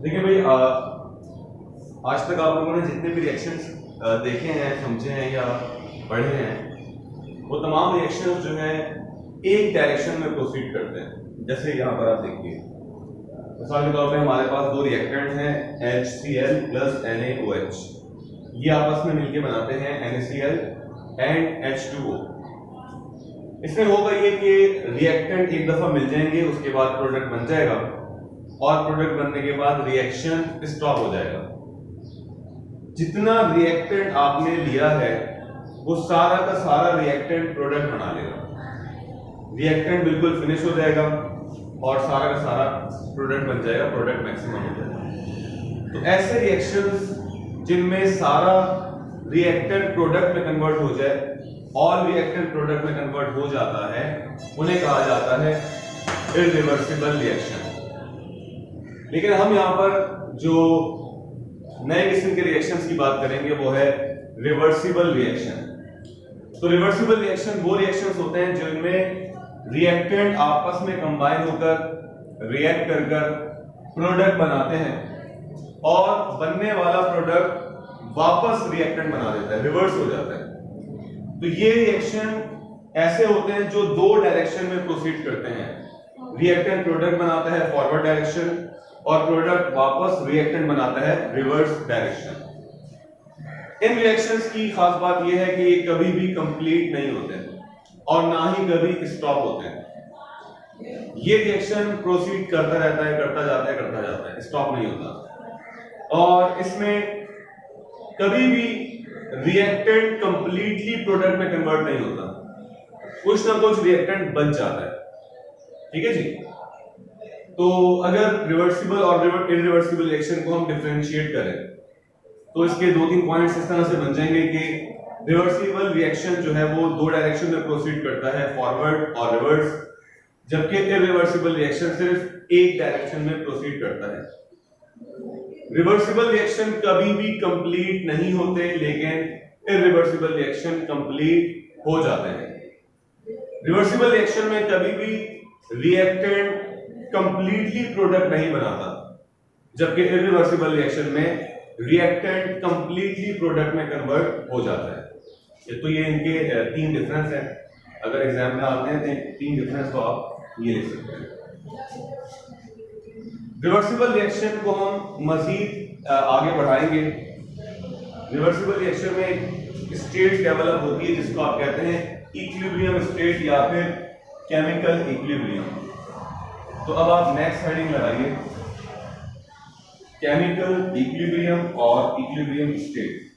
देखिए भाई, आज तक आप लोगों ने जितने भी रिएक्शंस देखे हैं, समझे हैं या पढ़े हैं, वो तमाम रिएक्शंस जो हैं एक डायरेक्शन में प्रोसीड करते हैं। जैसे यहाँ पर आप देखिए, मिसाल के तौर पे हमारे पास दो रिएक्टेंट हैं HCl प्लस NaOH। ये आपस में मिलके बनाते हैं NaCl एंड H2O। इसमें होगा ये कि रिएक्टेंट एक दफा मिल जाएंगे, उसके बाद प्रोडक्ट बन जाएगा और प्रोडक्ट बनने के बाद रिएक्शन स्टॉप हो जाएगा। जितना रिएक्टेंट आपने लिया है वो सारा का सारा रिएक्टेंट प्रोडक्ट बना लेगा। रिएक्टेंट बिल्कुल फिनिश हो जाएगा और सारा का सारा प्रोडक्ट बन जाएगा, प्रोडक्ट मैक्सिमम हो जाएगा। तो ऐसे रिएक्शंस जिनमें सारा रिएक्टेंट प्रोडक्ट में कन्वर्ट हो जाए, ऑल रिएक्टेंट प्रोडक्ट में कन्वर्ट हो जाता है, उन्हें कहा जाता है इरिवर्सिबल रिएक्शन। लेकिन हम यहां पर जो नए किस्म के रिएक्शंस की बात करेंगे वो है रिवर्सिबल रिएक्शन। तो रिवर्सिबल रिएक्शन वो रिएक्शंस होते हैं जिनमें रिएक्टेंट आपस में कंबाइन होकर रिएक्ट कर प्रोडक्ट बनाते हैं और बनने वाला प्रोडक्ट वापस रिएक्टेंट बना देता है, रिवर्स हो जाता है। तो ये रिएक्शन ऐसे होते हैं जो दो डायरेक्शन में प्रोसीड करते हैं। रिएक्टेंट प्रोडक्ट बनाता है फॉरवर्ड डायरेक्शन और प्रोडक्ट वापस रिएक्टेंट बनाता है रिवर्स डायरेक्शन। इन रिएक्शंस की खास बात यह है कि ये कभी भी कंप्लीट नहीं होते और ना ही कभी स्टॉप होते हैं। ये रिएक्शन प्रोसीड करता रहता है, करता जाता है, स्टॉप नहीं होता। और इसमें कभी भी रिएक्टेंट कंप्लीटली प्रोडक्ट में कन्वर्ट नहीं होता, कुछ ना कुछ रिएक्टेंट बच जाता है। ठीक है जी। तो अगर रिवर्सिबल और इरिवर्सिबल रिएक्शन को हम डिफरेंशिएट करें तो इसके दो तीन पॉइंट्स इस तरह से बन जाएंगे कि रिवर्सिबल रिएक्शन जो है वो दो डायरेक्शन में प्रोसीड करता है, फॉरवर्ड और रिवर्स, जबकि इरिवर्सिबल रिएक्शन सिर्फ एक डायरेक्शन में प्रोसीड करता है। रिवर्सिबल रिएक्शन कभी भी कंप्लीट नहीं होते, लेकिन इरिवर्सिबल रिएक्शन कंप्लीट हो जाते हैं। रिवर्सिबल रिएक्शन में कभी भी रिएक्टेंट कंप्लीटली प्रोडक्ट नहीं बनाता, जबकि इरिवर्सिबल रिएक्शन में रिएक्टेंट कंप्लीटली प्रोडक्ट में कन्वर्ट हो जाता है। तो ये इनके तीन डिफरेंस हैं। अगर एग्जाम में आते हैं तो तीन डिफरेंस को आप ये लिख सकते हैं। रिवर्सिबल रिएक्शन को हम मजीद आगे बढ़ाएंगे। रिवर्सिबल रिएक्शन में एक स्टेट डेवलप होती है जिसको आप कहते हैं इक्विलिब्रियम स्टेट या फिर केमिकल इक्विलिब्रियम। तो अब आप नेक्स्ट हेडिंग लगाइए, केमिकल इक्विलिब्रियम और इक्विलिब्रियम स्टेट।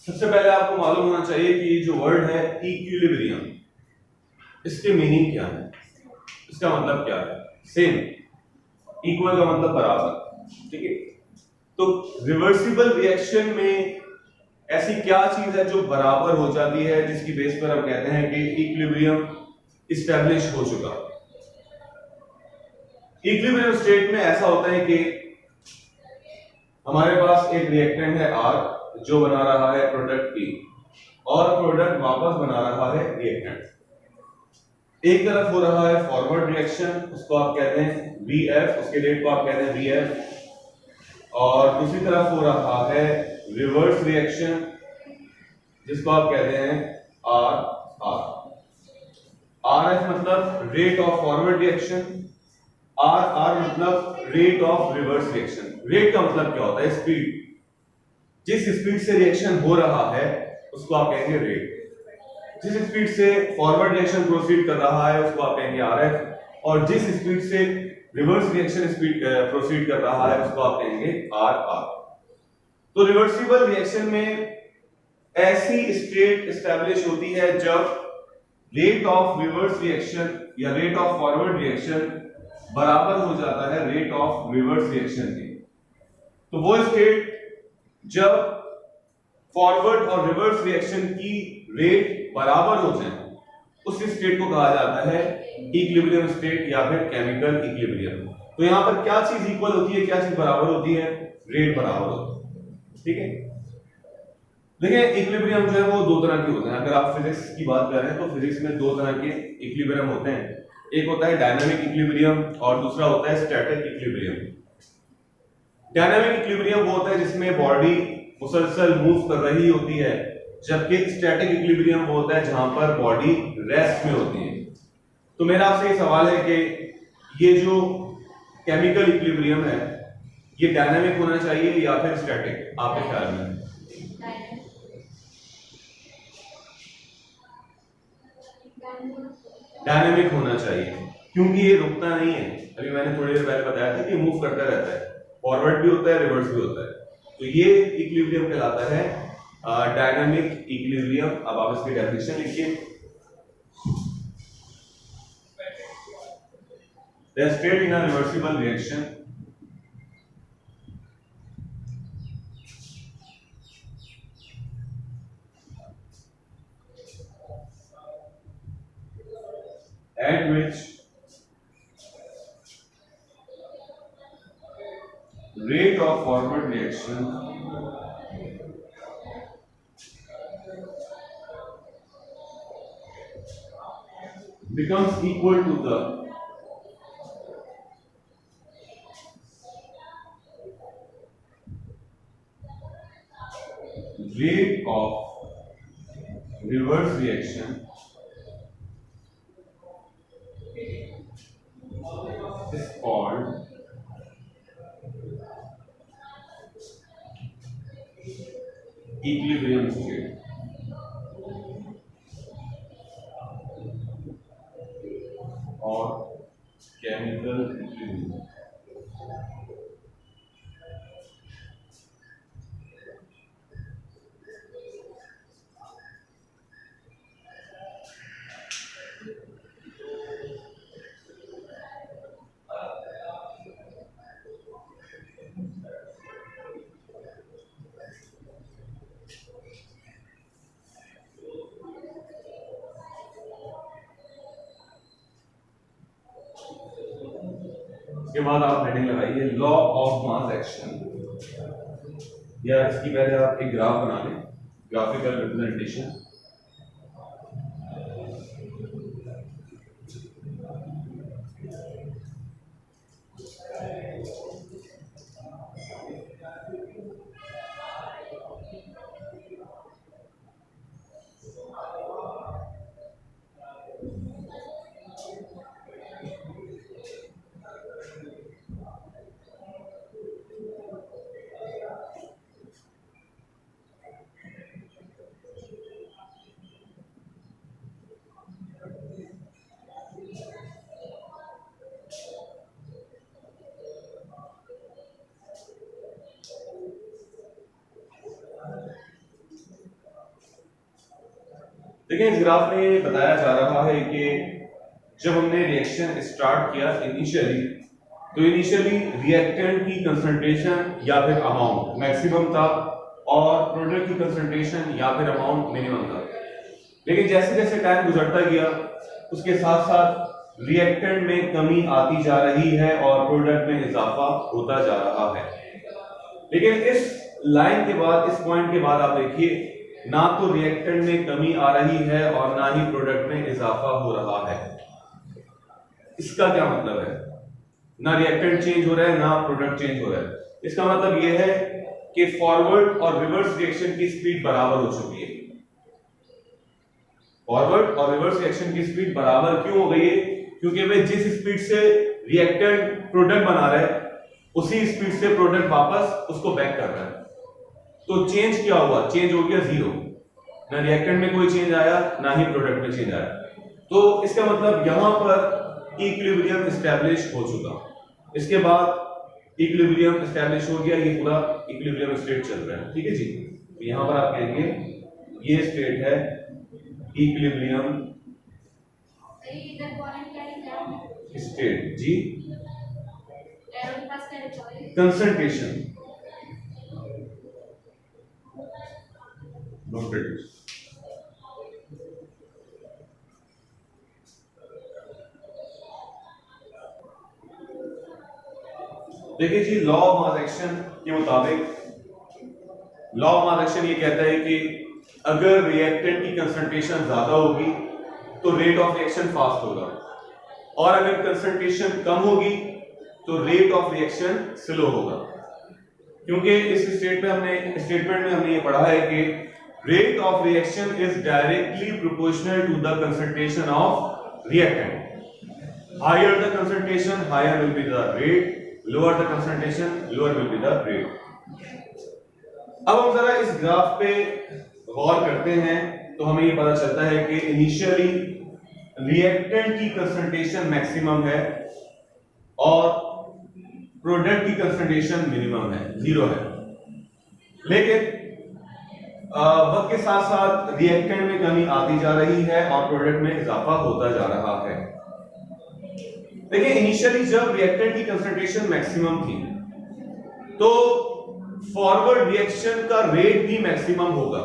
सबसे पहले आपको मालूम होना चाहिए कि जो वर्ड है इक्विलिब्रियम, इसके मीनिंग क्या है, इसका मतलब क्या है। सेम, इक्वल का मतलब बराबर। ठीक है। तो रिवर्सिबल रिएक्शन में ऐसी क्या चीज है जो बराबर हो जाती है, जिसकी बेस पर हम कहते हैं कि इक्विलिब्रियम इस्टेब्लिश हो चुका। इक्विलिब्रियम स्टेट में ऐसा होता है कि हमारे पास एक रिएक्टेंट है R जो बना रहा है प्रोडक्ट P और प्रोडक्ट वापस बना रहा है रिएक्टेंट। एक तरफ हो रहा है फॉरवर्ड रिएक्शन, उसको आप कहते हैं VF, उसके रेट को आप कहते हैं VF, और दूसरी तरफ हो रहा है रिवर्स रिएक्शन जिसको आप कहते हैं RR। RF मतलब rate of forward reaction, RR मतलब rate of reverse reaction. Rate का मतलब क्या होता है? स्पीड। जिस स्पीड से रिएक्शन हो रहा है उसको आप कहेंगे रेट। जिस स्पीड से फॉरवर्ड रिएक्शन प्रोसीड कर रहा है उसको आप कहेंगे RF, और जिस स्पीड से रिवर्स रिएक्शन स्पीड प्रोसीड कर रहा है उसको आप कहेंगे RR। तो रिवर्सिबल रिएक्शन में ऐसी स्टेट एस्टैब्लिश होती है जब रेट ऑफ रिवर्स रिएक्शन या रेट ऑफ फॉरवर्ड रिएक्शन बराबर हो जाता है रेट ऑफ रिवर्स रिएक्शन के। तो वो स्टेट जब फॉरवर्ड और रिवर्स रिएक्शन की रेट बराबर हो जाए उस स्टेट को कहा जाता है इक्विलिब्रियम स्टेट या फिर केमिकल इक्विलिब्रियम। तो यहां पर क्या चीज इक्वल होती है, क्या चीज बराबर होती है, रेट बराबर होती है। ठीक है, देखिए इक्विलिब्रियम जो है वो दो तरह के होते हैं। अगर आप फिजिक्स की बात कर रहे हैं तो फिजिक्स में दो तरह के इक्विलिब्रियम होते हैं, एक होता है डायनामिक इक्विलिब्रियम और दूसरा होता है स्टैटिक इक्विलिब्रियम। डायनामिक इक्विलिब्रियम वो होता है जिसमें बॉडी मुसलसल मूव कर रही होती है, जबकि स्टैटिक इक्विलिब्रियम वो होता है जहां पर बॉडी रेस्ट में होती है। तो मेरा आपसे ये सवाल है कि ये जो केमिकल इक्विलिब्रियम है ये डायनामिक होना चाहिए या फिर स्टैटिक, आपके ख्याल में? डायनामिक होना चाहिए, क्योंकि ये रुकता नहीं है। अभी मैंने थोड़ी देर पहले बताया था कि मूव करता रहता है, फॉरवर्ड भी होता है, रिवर्स भी होता है। तो ये इक्विलिब्रियम कहलाता है डायनामिक इक्विलिब्रियम। अब आप इसकी डेफिनेशन लिखिए। The state in a reversible reaction at which rate of forward reaction becomes equal to the rate of reverse reaction is called equilibrium state। और केमिकल इक्विलिब्रियम। इसके बाद आप हेडिंग लगाइए लॉ ऑफ मास एक्शन, या इसकी पहले आप एक ग्राफ बना लें, ग्राफिकल रिप्रेजेंटेशन। देखिए इस ग्राफ में ये बताया जा रहा है कि जब हमने रिएक्शन स्टार्ट किया इनिशियली, तो इनिशियली रिएक्टेंट की कंसंट्रेशन या फिर अमाउंट मैक्सिमम था और प्रोडक्ट की कंसंट्रेशन या फिर अमाउंट मिनिमम था। लेकिन जैसे जैसे टाइम गुजरता गया उसके साथ साथ रिएक्टेंट में कमी आती जा रही है और प्रोडक्ट में इजाफा होता जा रहा है। लेकिन इस लाइन के बाद, इस पॉइंट के बाद आप देखिए ना तो रिएक्टेंट में कमी आ रही है और ना ही प्रोडक्ट में इजाफा हो रहा है। इसका क्या मतलब है? ना रिएक्टेंट चेंज हो रहा है ना प्रोडक्ट चेंज हो रहा है। इसका मतलब यह है कि फॉरवर्ड और रिवर्स रिएक्शन की स्पीड बराबर हो चुकी है। फॉरवर्ड और रिवर्स रिएक्शन की स्पीड बराबर क्यों हो गई है? क्योंकि वे जिस स्पीड से रिएक्टेंट प्रोडक्ट बना रहा है उसी स्पीड से प्रोडक्ट वापस उसको बैक कर रहा है। तो चेंज क्या हुआ? चेंज हो गया जीरो। ना रिएक्टेंट में कोई चेंज आया ना ही प्रोडक्ट में चेंज आया। तो इसका मतलब यहां पर इक्विलिब्रियम एस्टैब्लिश हो चुका। इसके बाद इक्विलिब्रियम एस्टैब्लिश हो गया, ये पूरा इक्विलिब्रियम स्टेट चल रहा है। ठीक है जी, तो यहां पर आप कहेंगे ये स्टेट है इक्विलिब्रियम स्टेट जी, कंसंट्रेशन नॉट रिड्यूस। देखिए जी, लॉ ऑफ मास एक्शन के मुताबिक लॉ ऑफ मास एक्शन ये कहता है कि अगर रिएक्टेंट की कंसंट्रेशन ज्यादा होगी तो रेट ऑफ रिएक्शन फास्ट होगा, और अगर कंसंट्रेशन कम होगी तो रेट ऑफ रिएक्शन स्लो होगा। क्योंकि इस स्टेटमेंट में हमने ये पढ़ा है कि rate of reaction is directly proportional to the concentration of reactant. Higher the concentration, higher will be the rate, lower the concentration, lower will be the rate. अब हम जरा इस ग्राफ पे गौर करते हैं तो हमें ये पता चलता है कि इनिशियली रिएक्टेंट की कंसंट्रेशन मैक्सिमम है और प्रोडक्ट की कंसंट्रेशन मिनिमम है, 0 है। लेकिन वक्त के साथ साथ रिएक्टेंट में कमी आती जा रही है और प्रोडक्ट में इजाफा होता जा रहा है। देखिए, इनिशियली जब रिएक्टेंट की कंसंट्रेशन मैक्सिमम थी तो फॉरवर्ड रिएक्शन का रेट भी मैक्सिमम होगा।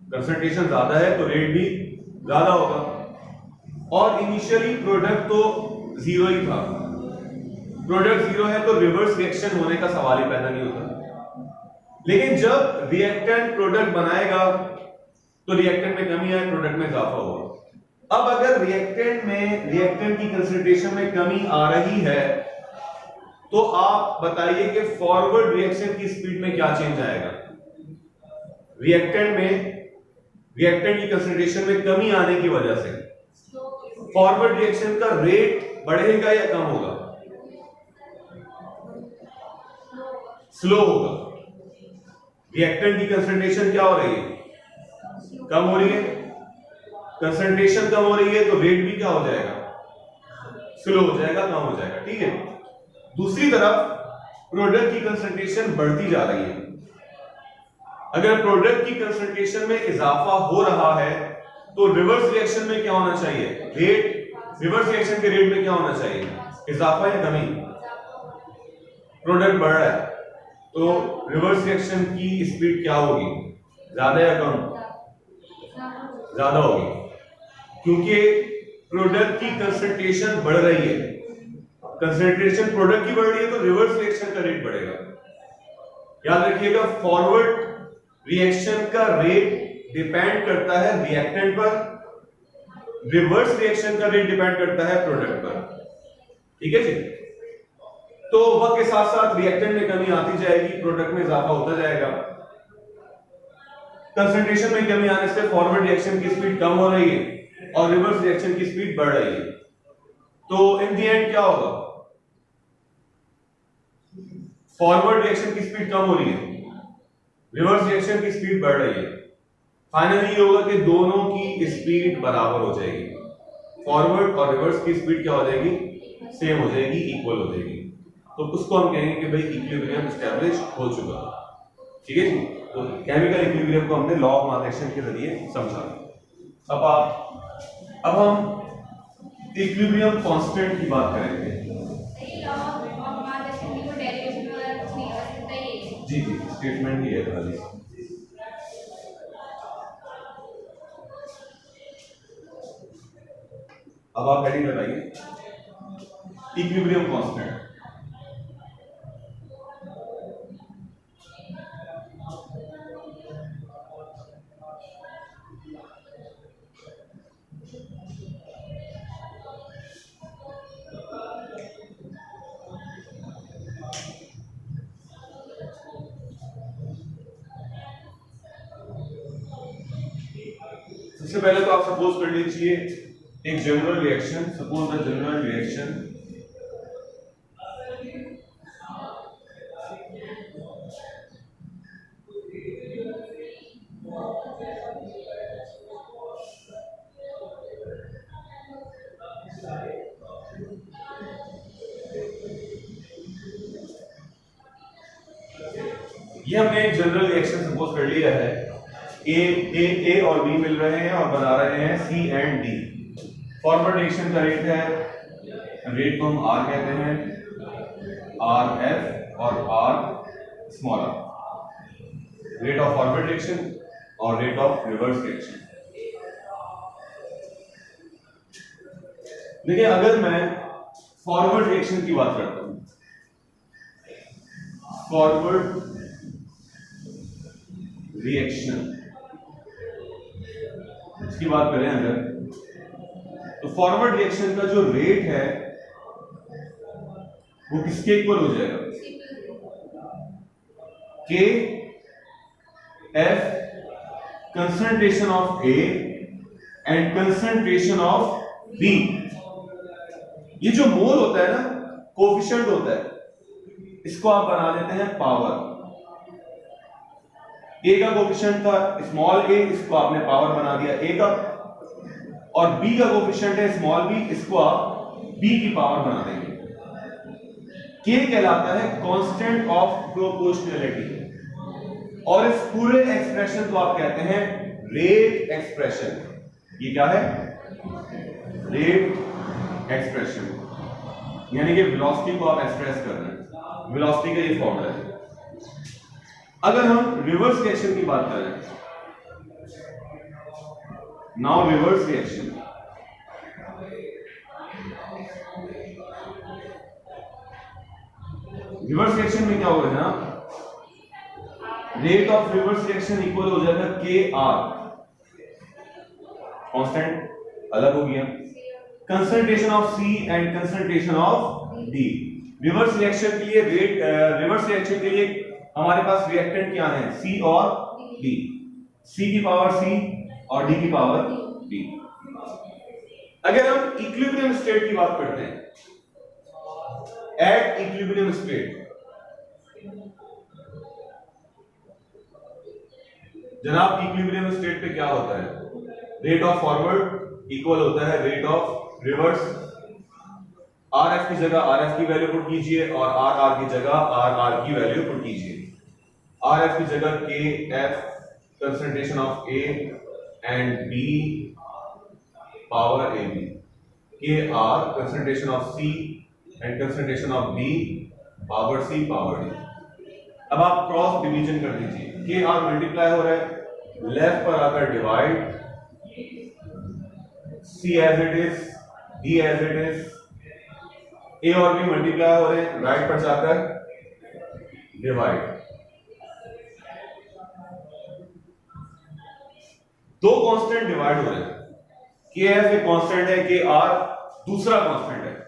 कंसंट्रेशन ज्यादा है तो रेट भी ज्यादा होगा, और इनिशियली प्रोडक्ट तो 0 ही था। प्रोडक्ट 0 है तो रिवर्स रिएक्शन होने का सवाल ही पैदा नहीं होता। लेकिन जब रिएक्टेंट प्रोडक्ट बनाएगा तो रिएक्टेंट में कमी आए, प्रोडक्ट में इजाफा होगा। अब अगर रिएक्टेंट की कंसंट्रेशन में कमी आ रही है तो आप बताइए कि फॉरवर्ड रिएक्शन की स्पीड में क्या चेंज आएगा। रिएक्टेंट की कंसंट्रेशन में कमी आने की वजह से फॉरवर्ड रिएक्शन का रेट बढ़ेगा या कम होगा? स्लो होगा। रिएक्टेंट की कंसंट्रेशन क्या हो रही है? कम हो रही है। कंसंट्रेशन कम हो रही है तो रेट भी क्या हो जाएगा? स्लो हो जाएगा, कम हो जाएगा। ठीक है। दूसरी तरफ प्रोडक्ट की कंसंट्रेशन बढ़ती जा रही है। अगर प्रोडक्ट की कंसंट्रेशन में इजाफा हो रहा है तो रिवर्स रिएक्शन में क्या होना चाहिए? रिवर्स रिएक्शन के रेट में क्या होना चाहिए? इजाफा या कमी? प्रोडक्ट बढ़ रहा है तो रिवर्स रिएक्शन की स्पीड क्या होगी? ज्यादा या कम? ज्यादा होगी, क्योंकि प्रोडक्ट की कंसंट्रेशन बढ़ रही है। कंसंट्रेशन प्रोडक्ट की बढ़ रही है तो रिवर्स रिएक्शन का रेट बढ़ेगा। याद रखिएगा, फॉरवर्ड रिएक्शन का रेट डिपेंड करता है रिएक्टेंट पर, रिवर्स रिएक्शन का रेट डिपेंड करता है प्रोडक्ट पर। ठीक है जी। तो वक्त के साथ साथ रिएक्टेंट में कमी आती जाएगी, प्रोडक्ट में इजाफा होता जाएगा। कंसंट्रेशन में कमी आने से फॉरवर्ड रिएक्शन की स्पीड कम हो रही है और रिवर्स रिएक्शन की स्पीड बढ़ रही है। तो इन दी एंड क्या होगा? फॉरवर्ड रिएक्शन की स्पीड कम हो रही है, रिवर्स रिएक्शन की स्पीड बढ़ रही है। फाइनली ये होगा कि दोनों की स्पीड बराबर हो जाएगी। फॉरवर्ड और रिवर्स की स्पीड क्या हो जाएगी? सेम हो जाएगी, इक्वल हो जाएगी। तो उसको हम कहेंगे कि भाई इक्विलिब्रियम एस्टैब्लिश हो चुका। ठीक है जी। तो केमिकल इक्विलिब्रियम को हमने लॉ ऑफ मास एक्शन के जरिए समझा। अब हम इक्विलिब्रियम कांस्टेंट की बात करेंगे। जी जी, स्टेटमेंट ही है खाली। अब आप हेडिंग लगाइए, इक्विलिब्रियम कांस्टेंट। सबसे पहले तो आप सपोज कर लीजिए एक general reaction, suppose the general reaction ये हमने एक जनरल रिएक्शन सपोज कर लिया है। ए और बी मिल रहे हैं और बना रहे हैं C and D. Forward reaction का रेट है, रेट को हम आर कहते हैं, आर एफ और R small R, rate of forward reaction और रेट ऑफ रिवर्स रिएक्शन। देखिए अगर मैं फॉरवर्ड रिएक्शन की बात करता हूं, फॉरवर्ड रिएक्शन इसकी बात करें अगर, तो फॉरवर्ड रिएक्शन का जो रेट है वो किसके इक्वल हो जाएगा, K F concentration of A and concentration of B. ये जो मोल होता है ना, कोफिशिएंट होता है, इसको आप बना देते हैं पावर। ए का कोफिशिएंट था स्मॉल ए, इसको आपने पावर बना दिया ए का, और बी का कोफिशिएंट है स्मॉल बी, इसको आप बी की पावर बना देंगे। के कहलाता है कांस्टेंट ऑफ प्रोपोर्शनैलिटी, और इस पूरे एक्सप्रेशन को आप कहते हैं रेट एक्सप्रेशन। ये क्या है, रेट एक्सप्रेशन, यानी कि वेलोसिटी को आप एक्सप्रेस कर रहे हैं, वेलोसिटी का ये फॉर्मूला है। अगर हम रिवर्स रिएक्शन की बात करें, now reverse reaction, reverse reaction में क्या होगा ना, rate of reverse reaction equal हो जाएगा के आर, कांस्टेंट अलग हो गया, concentration of C and concentration of D. Reverse reaction के लिए रिवर्स रिएक्शन के लिए हमारे पास रिएक्टेंट क्या है, सी और डी, सी की पावर सी और डी की पावर डी। अगर हम इक्विलिब्रियम स्टेट की बात करते हैं, एट इक्विलिब्रियम स्टेट, जनाब इक्विलिब्रियम स्टेट पे क्या होता है, रेट ऑफ फॉरवर्ड इक्वल होता है rate of reverse. R F की जगह आर एफ की वैल्यू पुट कीजिए और आर आर की जगह आर आर की वैल्यू पुट कीजिए। आर एफ की जगह K F concentration of A and B power A B, K R concentration of C and concentration of B power C power D. अब आप cross division कर दीजिए, के are multiply हो रहा है, लेफ्ट पर आकर divide, C as it is, D as it is, A और बी मल्टीप्लाई हो रहे हैं, राइट पर जाकर डिवाइड। दो कांस्टेंट डिवाइड हो रहे हैं, के एफ एक कांस्टेंट है, के आर दूसरा कांस्टेंट है।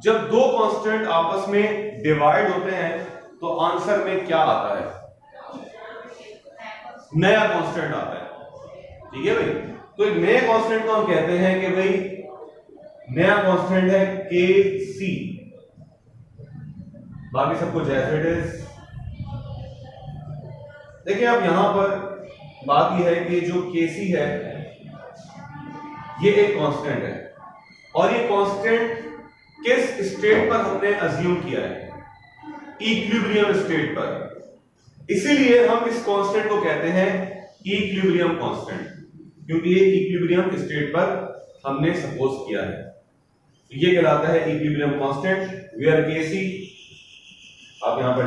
जब दो कांस्टेंट आपस में डिवाइड होते हैं तो आंसर में क्या आता है, नया कांस्टेंट आता है। ठीक है भाई, तो एक नए कांस्टेंट को हम कहते हैं कि भाई नया कांस्टेंट है के सी, बाकी सबको जैसे इट इज। देखिए अब यहां पर बात यह है कि जो के सी है ये एक कांस्टेंट है, और ये कांस्टेंट किस स्टेट पर हमने अज्यूम किया है, इक्विलिब्रियम स्टेट पर। इसीलिए हम इस कांस्टेंट को कहते हैं इक्विलिब्रियम कांस्टेंट, क्योंकि ये इक्विलिब्रियम स्टेट पर हमने सपोज किया है। ये कहलाता है इक्विलिब्रियम कांस्टेंट, वेयर केसी आप यहां पर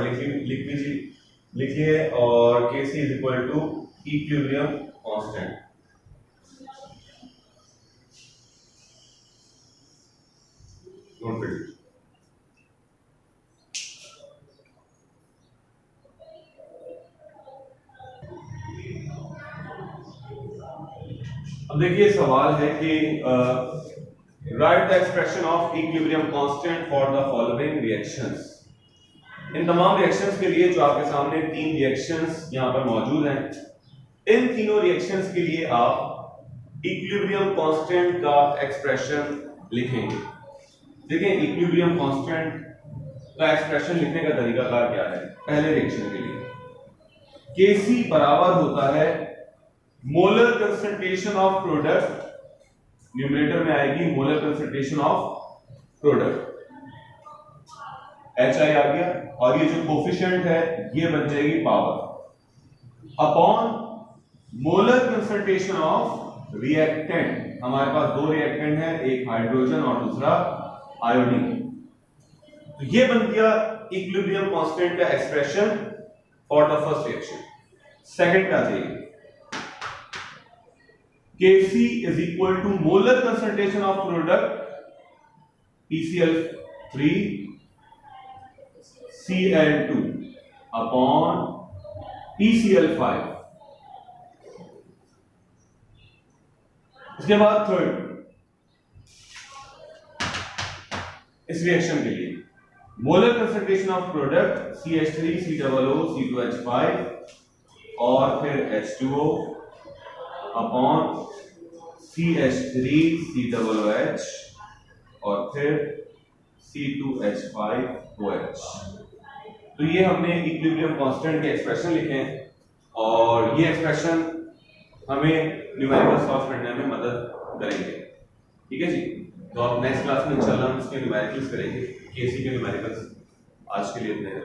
लिखिए और KC is equal to equilibrium constant. Note कर लीजिए। अब देखिए सवाल है कि write the expression of equilibrium constant for the following reactions. इन तमाम रिएक्शंस के लिए जो आपके सामने तीन रिएक्शंस यहां पर मौजूद हैं, इन तीनों रिएक्शंस के लिए आप इक्विलिब्रियम कांस्टेंट का एक्सप्रेशन लिखेंगे। देखिए इक्विलिब्रियम कांस्टेंट का एक्सप्रेशन लिखने का तरीकाकार क्या है। पहले रिएक्शन के लिए Kc बराबर होता है molar concentration of product, numerator में आएगी molar concentration of product, HI आ गया, और ये जो कोफिशिएंट है ये बन जाएगी power, upon molar concentration of reactant, हमारे पास दो रिएक्टेंट है, एक हाइड्रोजन और दूसरा आयोडीन। तो ये बन गया इक्विलिब्रियम कांस्टेंट का expression for the first reaction. Second का चाहिए Kc is equal to molar concentration of product PCl3 Cl2 upon PCl5। इसके बाद थर्ड, इस रिएक्शन के लिए molar concentration of product CH3 COO C2H5 और फिर H2O अपॉन CH3 COOH और फिर C2H5OH। तो ये हमने इक्विलिब्रियम कांस्टेंट के एक्सप्रेशन लिखे हैं और ये एक्सप्रेशन हमें न्यूमेरिकल सॉल्व करने में मदद करेंगे। ठीक है जी, तो आप नेक्स्ट क्लास में इंशाल्लाह हम इसके न्यूमेरिकल्स करेंगे, केसी के न्यूमेरिकल्स। आज के लिए इतना ही।